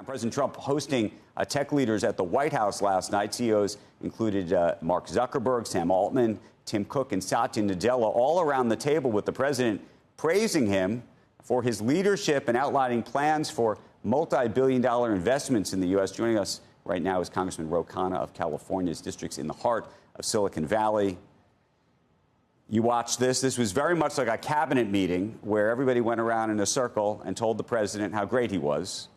President Trump hosting tech leaders at the White House last night. CEOs included Mark Zuckerberg, Sam Altman, Tim Cook, and Satya Nadella, all around the table with the president praising him for his leadership and outlining plans for multi-billion-dollar investments in the U.S. Joining us right now is Congressman Khanna of California's districts in the heart of Silicon Valley. You watched this. This was very much like a cabinet meeting where everybody went around in a circle and told the president how great he was.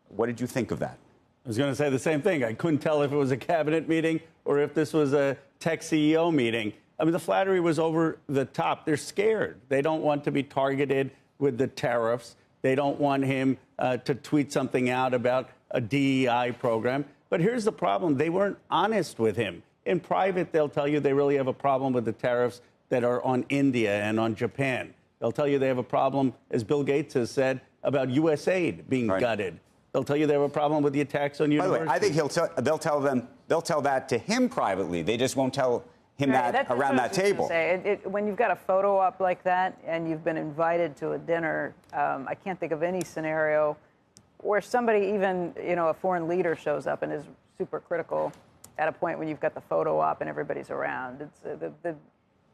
What did you think of that? I was going to say the same thing. I couldn't tell if it was a cabinet meeting or if this was a tech CEO meeting. I mean, the flattery was over the top. They're scared. They don't want to be targeted with the tariffs. They don't want him to tweet something out about a DEI program. But here's the problem. They weren't honest with him. In private, they'll tell you they really have a problem with the tariffs that are on India and on Japan. They'll tell you they have a problem, as Bill Gates has said, about U.S. aid being gutted. They'll tell you they have a problem with the attacks on universities. By the way, I think they'll tell that to him privately. They just won't tell him that around that table. When you've got a photo op like that and you've been invited to a dinner, I can't think of any scenario where somebody, even a foreign leader, shows up and is super critical at a point when you've got the photo op and everybody's around.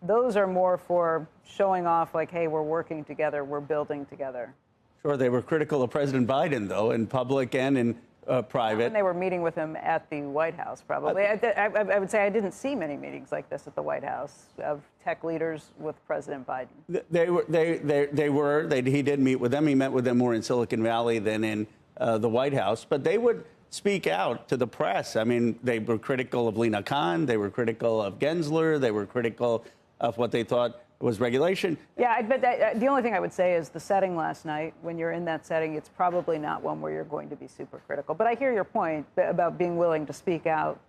Those are more for showing off, like, hey, we're working together, we're building together. Sure, they were critical of President Biden, though, in public and in private. And they were meeting with him at the White House, probably. I would say I didn't see many meetings like this at the White House of tech leaders with President Biden. He did meet with them. He met with them more in Silicon Valley than in the White House. But they would speak out to the press. I mean, they were critical of Lina Khan. They were critical of Gensler. They were critical of what they thought was regulation. Yeah, but the only thing I would say is the setting last night, when you're in that setting, it's probably not one where you're going to be super critical. But I hear your point about being willing to speak out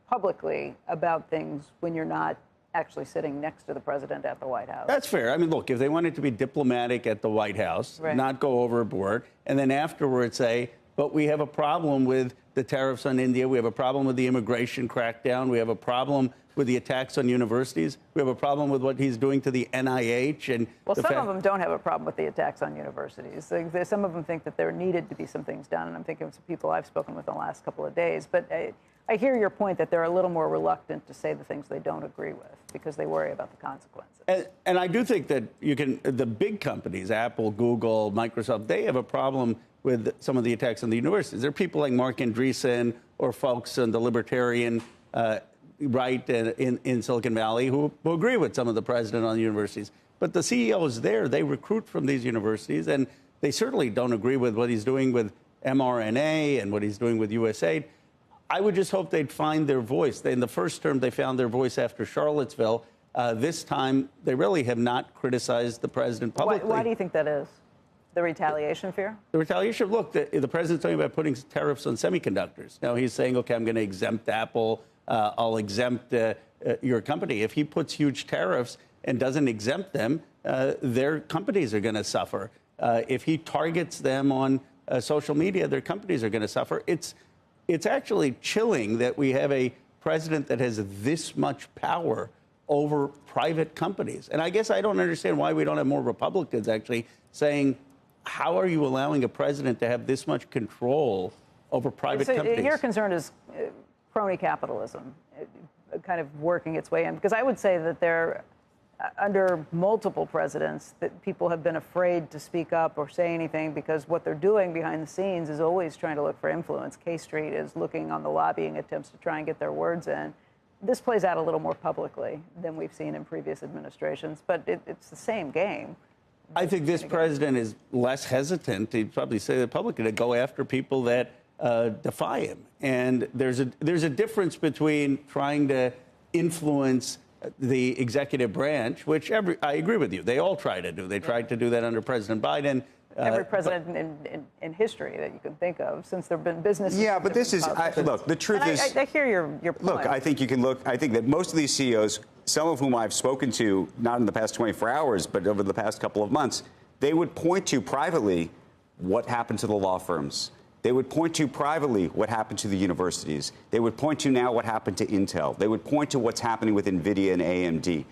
publicly about things when you're not actually sitting next to the president at the White House. That's fair. I mean, look, if they wanted to be diplomatic at the White House, not go overboard, and then afterwards say, but we have a problem with the tariffs on India, we have a problem with the immigration crackdown, we have a problem with the attacks on universities, we have a problem with what he's doing to the NIH. And well, some of them don't have a problem with the attacks on universities. Some of them think that there needed to be some things done, and I'm thinking of some people I've spoken with in the last couple of days. But I hear your point that they're a little more reluctant to say the things they don't agree with because they worry about the consequences. And I do think that the big companies, Apple, Google, Microsoft, they have a problem with some of the attacks on the universities. There are people like Mark Andreessen or folks on the libertarian right in Silicon Valley who agree with some of the president on the universities. But the CEOs there, they recruit from these universities, and they certainly don't agree with what he's doing with mRNA and what he's doing with USAID. I would just hope they'd find their voice. In the first term, they found their voice after Charlottesville. This time, they really have not criticized the president publicly. Why do you think that is? The retaliation fear? The retaliation. Look, the president's talking about putting tariffs on semiconductors. Now he's saying, OK, I'm going to exempt Apple. I'll exempt your company. If he puts huge tariffs and doesn't exempt them, their companies are going to suffer. If he targets them on social media, their companies are going to suffer. It's actually chilling that we have a president that has this much power over private companies. And I guess I don't understand why we don't have more Republicans actually saying, how are you allowing a president to have this much control over private companies? Your concern is crony capitalism kind of working its way in. Because I would say that there, under multiple presidents, that people have been afraid to speak up or say anything because what they're doing behind the scenes is always trying to look for influence. K Street is looking on the lobbying attempts to try and get their words in. This plays out a little more publicly than we've seen in previous administrations, but it's the same game. I think this president is less hesitant, he'd probably say the publicly, to go after people that defy him. And there's a difference between trying to influence the executive branch, which I agree with you, they all try to do. They tried to do that under President Biden. Every president in history that you can think of, since there have been businesses. Yeah, but this is, look, the truth is... I hear your point. Look, I think that most of these CEOs, some of whom I've spoken to, not in the past 24 hours, but over the past couple of months, they would point to privately what happened to the law firms. They would point to privately what happened to the universities. They would point to now what happened to Intel. They would point to what's happening with NVIDIA and AMD.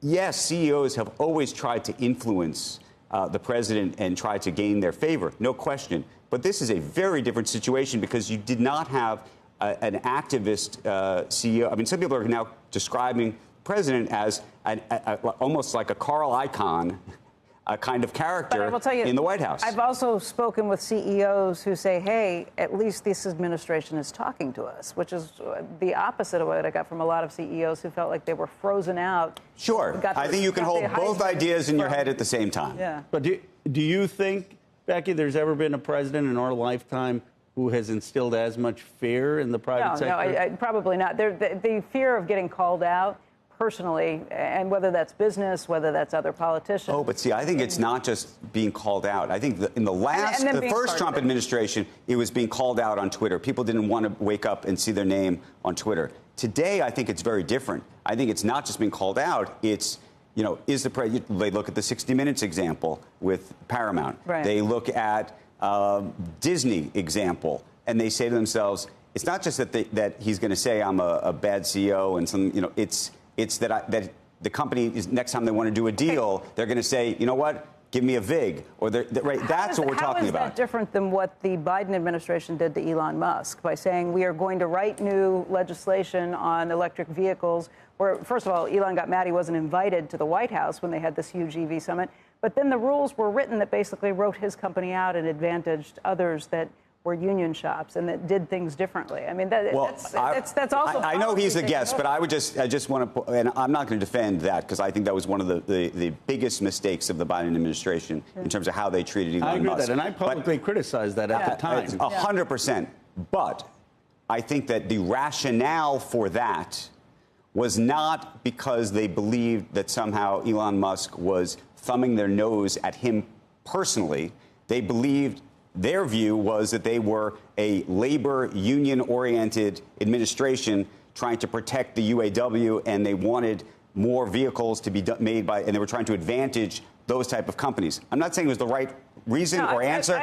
Yes, CEOs have always tried to influence the president and try to gain their favor, no question. But this is a very different situation because you did not have an activist CEO. I mean, some people are now describing the president as almost like a Carl Icahn kind of character in the White House. I've also spoken with CEOs who say, hey, at least this administration is talking to us, which is the opposite of what I got from a lot of CEOs who felt like they were frozen out. Sure. I think you can hold both ideas in your head at the same time. Yeah. But do you think, Becky, there's ever been a president in our lifetime who has instilled as much fear in the private sector? No, probably not. The fear of getting called out personally, and whether that's business, whether that's other politicians. Oh, but see, I think it's not just being called out. I think in the first Trump administration, it was being called out on Twitter. People didn't want to wake up and see their name on Twitter. Today, I think it's very different. I think it's not just being called out. It's, you know, they look at the 60 Minutes example with Paramount. Right. They look at Disney example, and they say to themselves, it's not just that he's going to say I'm a bad CEO and some, you know, it's that the company is, next time they want to do a deal, they're going to say, you know what, give me a VIG, or right. That's what we're talking about. How is that different than what the Biden administration did to Elon Musk by saying we are going to write new legislation on electric vehicles? Where, first of all, Elon got mad he wasn't invited to the White House when they had this huge EV summit. But then the rules were written that basically wrote his company out and advantaged others that were union shops and that did things differently. I mean, that's also. I know he's a guest, but I just want to, and I'm not going to defend that because I think that was one of the biggest mistakes of the Biden administration in terms of how they treated Elon Musk. I agree with that, and I publicly criticized that at the time. 100%. But I think that the rationale for that was not because they believed that somehow Elon Musk was thumbing their nose at him personally. They believed. Their view was that they were a labor union-oriented administration trying to protect the UAW, and they wanted more vehicles to be made by, and they were trying to advantage those type of companies. I'm not saying it was the right reason or answer,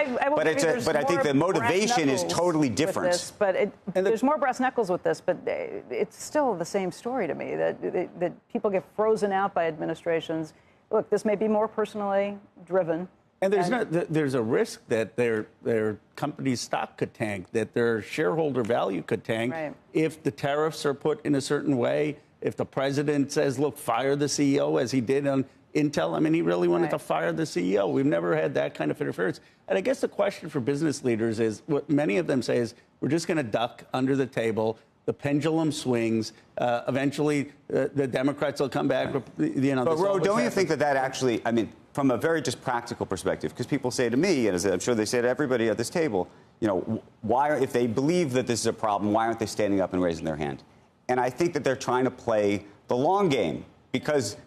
but I think the motivation is totally different. There's more brass knuckles with this, but it's still the same story to me that people get frozen out by administrations. Look, this may be more personally driven. And there's a risk that their company's stock could tank, that their shareholder value could tank if the tariffs are put in a certain way, if the president says, look, fire the CEO, as he did on Intel. I mean, he really wanted to fire the CEO. We've never had that kind of interference. And I guess the question for business leaders is, what many of them say is, we're just going to duck under the table. The pendulum swings. Eventually, the Democrats will come back. You know, but, Ro, don't you think that actually, I mean, from a very just practical perspective, because people say to me, and as I'm sure they say to everybody at this table, you know, if they believe that this is a problem, why aren't they standing up and raising their hand? And I think that they're trying to play the long game, because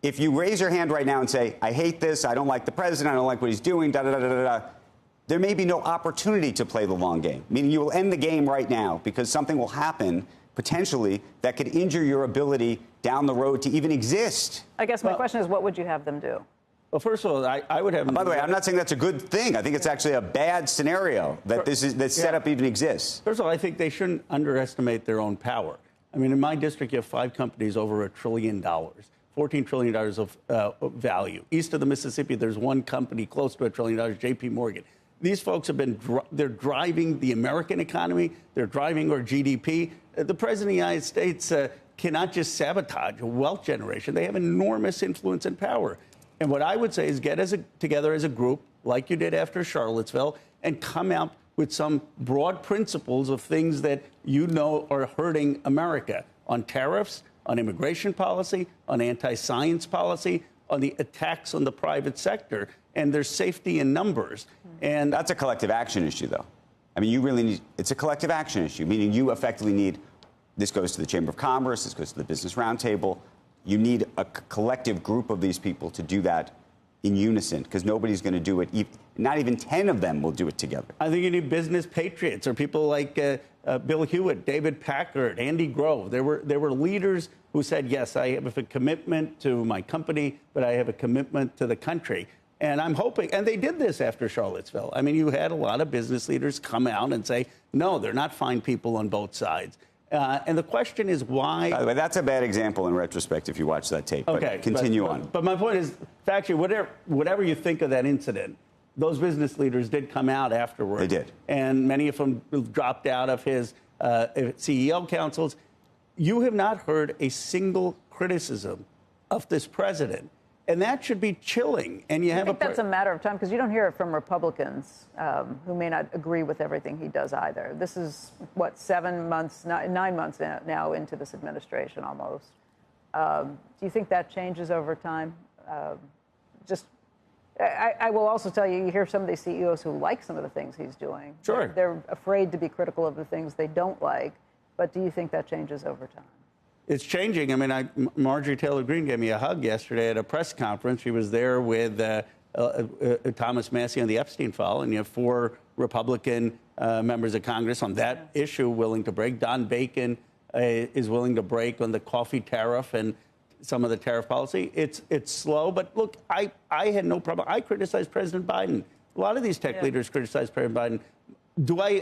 if you raise your hand right now and say, I hate this, I don't like the president, I don't like what he's doing, there may be no opportunity to play the long game, meaning you will end the game right now because something will happen potentially that could injure your ability down the road to even exist. I guess my question is, what would you have them do? Well, first of all, I would have them. By the way, I'm not saying that's a good thing. I think it's actually a bad scenario that this setup even exists. First of all, I think they shouldn't underestimate their own power. I mean, in my district, you have 5 companies over $1 trillion, $14 trillion of value. East of the Mississippi, there's one company close to $1 trillion, J.P. Morgan. These folks have been, they're driving the American economy. They're driving our GDP. The president of the United States cannot just sabotage a wealth generation. They have enormous influence and power. And what I would say is get together as a group, like you did after Charlottesville, and come out with some broad principles of things that you know are hurting America on tariffs, on immigration policy, on anti-science policy, on the attacks on the private sector. And there's safety in numbers. And that's a collective action issue, though. I mean, you really need, it's a collective action issue, meaning you effectively need, this goes to the Chamber of Commerce, this goes to the Business Roundtable. You need a collective group of these people to do that in unison, because nobody's going to do it. Not even 10 of them will do it together. I think you need business patriots, or people like Bill Hewitt, David Packard, Andy Grove. There were leaders who said, yes, I have a commitment to my company, but I have a commitment to the country. And I'm hoping, and they did this after Charlottesville. I mean, you had a lot of business leaders come out and say, no, they're not fine people on both sides. And the question is why. By the way, that's a bad example in retrospect if you watch that tape. Okay, but continue on. But my point is, factually, whatever you think of that incident, those business leaders did come out afterwards. They did. And many of them dropped out of his CEO councils. You have not heard a single criticism of this president. And that should be chilling. And you have I think that's a matter of time, because you don't hear it from Republicans who may not agree with everything he does either. This is, what, 9 months now into this administration almost. Do you think that changes over time? I will also tell you, you hear some of these CEOs who like some of the things he's doing. Sure. They're afraid to be critical of the things they don't like. But do you think that changes over time? It's changing. I mean, Marjorie Taylor Greene gave me a hug yesterday at a press conference. She was there with Thomas Massie on the Epstein file, and you have 4 Republican members of Congress on that issue willing to break. Don Bacon is willing to break on the coffee tariff and some of the tariff policy. It's slow, but look, I had no problem. I criticized President Biden. A lot of these tech leaders criticize President Biden. Do I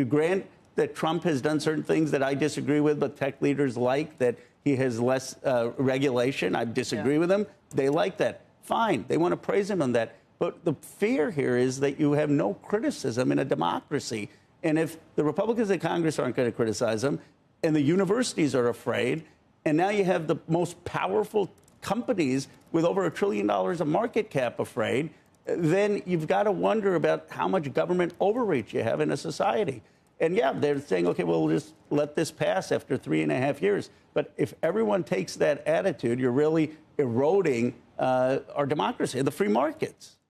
grant that Trump has done certain things that I disagree with, but tech leaders like that he has less regulation? I disagree with them. They like that. Fine. They want to praise him on that. But the fear here is that you have no criticism in a democracy. And if the Republicans in Congress aren't going to criticize him, and the universities are afraid, and now you have the most powerful companies with over $1 trillion of market cap afraid, then you've got to wonder about how much government overreach you have in a society. And yeah, they're saying, okay, well, we'll just let this pass after 3.5 years. But if everyone takes that attitude, you're really eroding our democracy, the free markets.